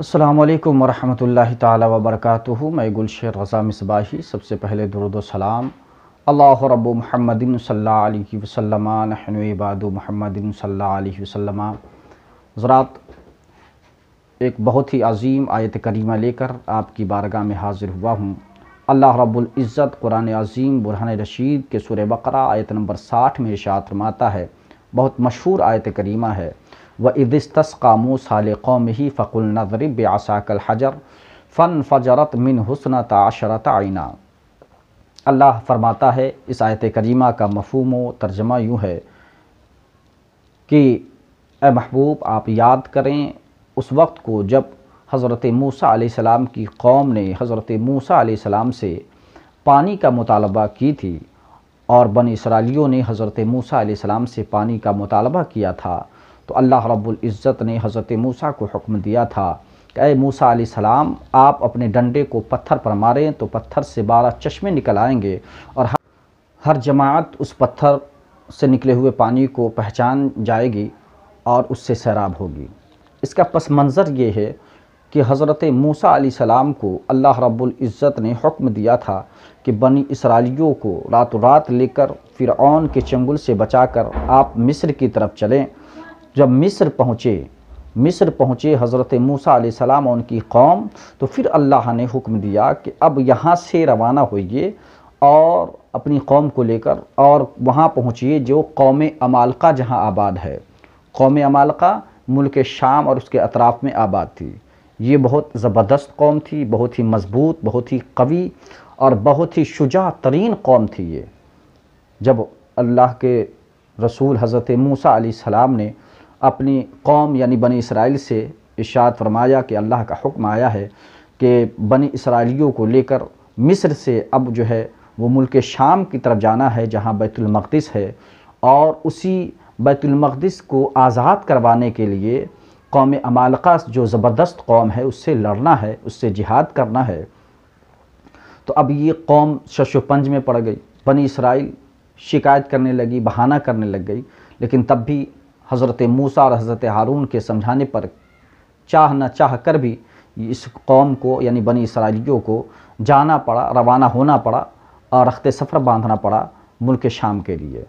السلام علیکم ورحمۃ اللہ تعالی وبرکاتہ۔ میں گلشیر رضا مصباحی۔ سب سے پہلے درود و سلام اللہ رب محمد صلی اللہ علیہ وسلم نحن عباد محمد صلی اللہ علیہ وسلم۔ حضرات، ایک بہت ہی عظیم آیت کریمہ لے کر آپ کی بارگاہ میں حاضر ہوا ہوں۔ اللہ رب العزت قرآن عظیم برہان رشید کے سورہ بقرہ آیت نمبر 60 میں ارشاد فرماتا ہے، بہت مشہور آیت کریمہ ہے، وَإِذِ اسْتَسْقَىٰ مُوسَىٰ لِقَوْمِهِ فَقُلْنَا اضْرِب بِّعَصَاكَ الْحَجَرَ فَانْفَجَرَتْ مِنْهُ اثْنَتَا عَشْرَةَ عَيْنًا۔ اللہ فرماتا ہے، اس آیت کریمہ کا مفہوم و ترجمہ یوں ہے کہ اے محبوب، آپ یاد کریں اس وقت کو جب حضرت موسیٰ علیہ السلام کی قوم نے حضرت موسیٰ علیہ السلام سے پانی کا مطالبہ کی تھی، اور بنی اسرائیلیوں نے حضرت موسیٰ علیہ السلام سے پانی کا مطالبہ کیا تھا، تو اللہ رب العزت نے حضرت موسیٰ کو حکم دیا تھا کہ اے موسیٰ علیہ السلام، آپ اپنے ڈنڈے کو پتھر پر ماریں تو پتھر سے 12 چشمے نکل آئیں گے، اور ہر جماعت اس پتھر سے نکلے ہوئے پانی کو پہچان جائے گی اور اس سے سیراب ہوگی۔ اس کا پس منظر یہ ہے کہ حضرت موسیٰ علیہ السلام کو اللہ رب العزت نے حکم دیا تھا کہ بنی اسرائیلیوں کو راتوں رات لے کر فرعون کے چنگل سے بچا کر آپ مصر کی طرف چلیں۔ جب مصر پہنچے حضرت موسیٰ علیہ السلام اور ان کی قوم، تو پھر اللہ نے حکم دیا کہ اب یہاں سے روانہ ہوئیے اور اپنی قوم کو لے کر اور وہاں پہنچیے جو قوم عمالقہ جہاں آباد ہے۔ قوم عمالقہ ملک شام اور اس کے اطراف میں آباد تھی۔ یہ بہت زبردست قوم تھی، بہت ہی مضبوط، بہت ہی قوی اور بہت ہی شجاع ترین قوم تھی یہ۔ جب اللہ کے رسول حضرت موسیٰ علیہ السلام نے اپنی قوم یعنی بنی اسرائیل سے ارشاد فرمایا کہ اللہ کا حکم آیا ہے کہ بنی اسرائیلیوں کو لے کر مصر سے اب جو ہے وہ ملک شام کی طرف جانا ہے جہاں بیت المقدس ہے، اور اسی بیت المقدس کو آزاد کروانے کے لیے قوم عمالقہ جو زبردست قوم ہے اس سے لڑنا ہے، اس سے جہاد کرنا ہے۔ تو اب یہ قوم شش و پنج میں پڑ گئی، بنی اسرائیل شکایت کرنے لگی، بہانہ کرنے لگ گئی، لیکن تب بھی حضرت موسیٰ اور حضرت ہارون کے سمجھانے پر چاہ نہ چاہ کر بھی اس قوم کو یعنی بنی اسرائیلیوں کو جانا پڑا، روانہ ہونا پڑا اور رخت سفر باندھنا پڑا ملک شام کے لیے۔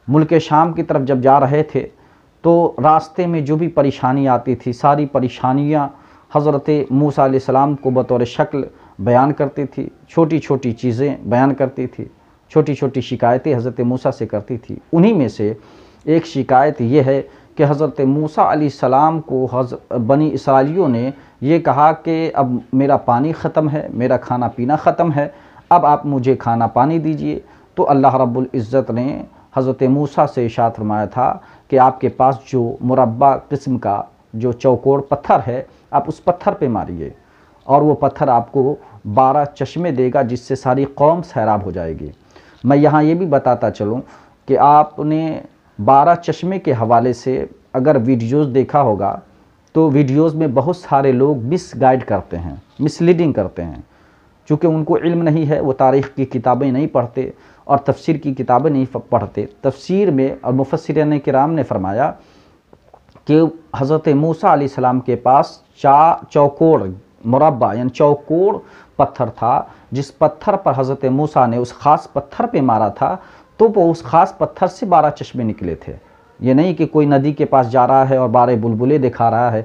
ملک شام کی طرف جب جا رہے تھے تو راستے میں جو بھی پریشانی آتی تھی، ساری پریشانیاں حضرت موسیٰ علیہ السلام کو بطور شکل بیان کرتی تھی، چھوٹی چھوٹی چیزیں بیان کرتی تھی، چھوٹی چھوٹی شکایتیں حضرت موسیٰ سے کرتی تھی۔ انہی میں سے ایک شکایت یہ ہے کہ حضرت موسیٰ علیہ السلام کو بنی اسرائیلیوں نے یہ کہا کہ اب میرا پانی ختم ہے، میرا کھانا پینا ختم ہے، اب آپ مجھے کھانا پانی دیجئے۔ تو اللہ رب العزت نے حضرت موسیٰ سے ارشاد فرمایا تھا کہ آپ کے پاس جو مربع قسم کا جو چوکور پتھر ہے، آپ اس پتھر پہ ماریے، اور وہ پتھر آپ کو 12 چشمے دے گا جس سے ساری قوم سیراب ہو جائے گی۔ میں یہاں یہ بھی بتاتا چلوں کہ آپ نے 12 چشمے کے حوالے سے اگر ویڈیوز دیکھا ہوگا تو ویڈیوز میں بہت سارے لوگ مس گائیڈ کرتے ہیں، مس لیڈنگ کرتے ہیں، چونکہ ان کو علم نہیں ہے، وہ تاریخ کی کتابیں نہیں پڑھتے اور تفسیر کی کتابیں نہیں پڑھتے۔ تفسیر میں اور مفسرین کرام نے فرمایا کہ حضرت موسیٰ علیہ السلام کے پاس چوکور مربع یعنی چوکور پتھر تھا، جس پتھر پر حضرت موسیٰ نے اس خاص پتھر پہ مارا تھا تو وہ اس خاص پتھر سے 12 چشمے نکلے تھے۔ یہ نہیں کہ کوئی ندی کے پاس جا رہا ہے اور 12 بلبلے دکھا رہا ہے،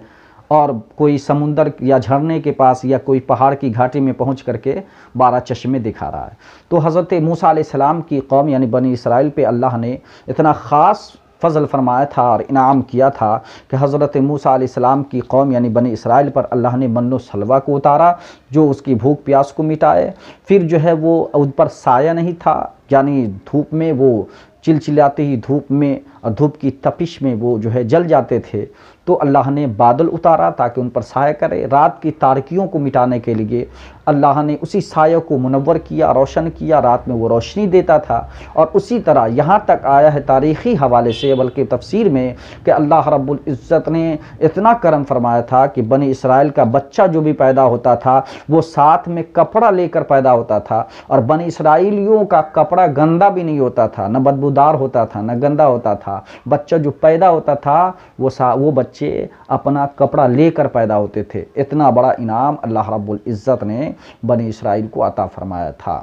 اور کوئی سمندر یا جھرنے کے پاس یا کوئی پہاڑ کی گھاٹی میں پہنچ کر کے 12 چشمے دکھا رہا ہے۔ تو حضرت موسیٰ علیہ السلام کی قوم یعنی بنی اسرائیل پہ اللہ نے اتنا خاص فضل فرمایا تھا اور انعام کیا تھا کہ حضرت موسیٰ علیہ السلام کی قوم یعنی بنی اسرائیل پر اللہ نے من و سلوہ کو اتارا جو اس کی بھوک پیاس کو مٹائے۔ پھر جو ہے وہ ان پر سایہ نہیں تھا، یعنی دھوپ میں وہ چلچلاتے ہی دھوپ میں اور دھوپ کی تپش میں وہ جو ہے جل جاتے تھے، تو اللہ نے بادل اتارا تاکہ ان پر سایہ کرے۔ رات کی تاریکیوں کو مٹانے کے لیے اللہ نے اسی سایہ کو منور کیا، روشن کیا، رات میں وہ روشنی دیتا تھا۔ اور اسی طرح یہاں تک آیا ہے تاریخی حوالے سے بلکہ تفسیر میں کہ اللہ رب العزت نے اتنا کرم فرمایا تھا کہ بنی اسرائیل کا بچہ جو بھی پیدا ہوتا تھا وہ ساتھ میں کپڑا لے کر پیدا ہوتا تھا، اور بنی اسرائیلیوں کا کپڑا گندا بھی نہیں ہوتا تھا، نہ بدبودار ہوتا تھا، نہ گندا ہوتا تھا۔ بچہ جو پیدا ہوتا تھا وہ بچے اپنا کپڑا لے کر پیدا ہوتے تھے۔ اتنا بڑا انعام اللہ رب العزت نے بنی اسرائیل کو عطا فرمایا تھا۔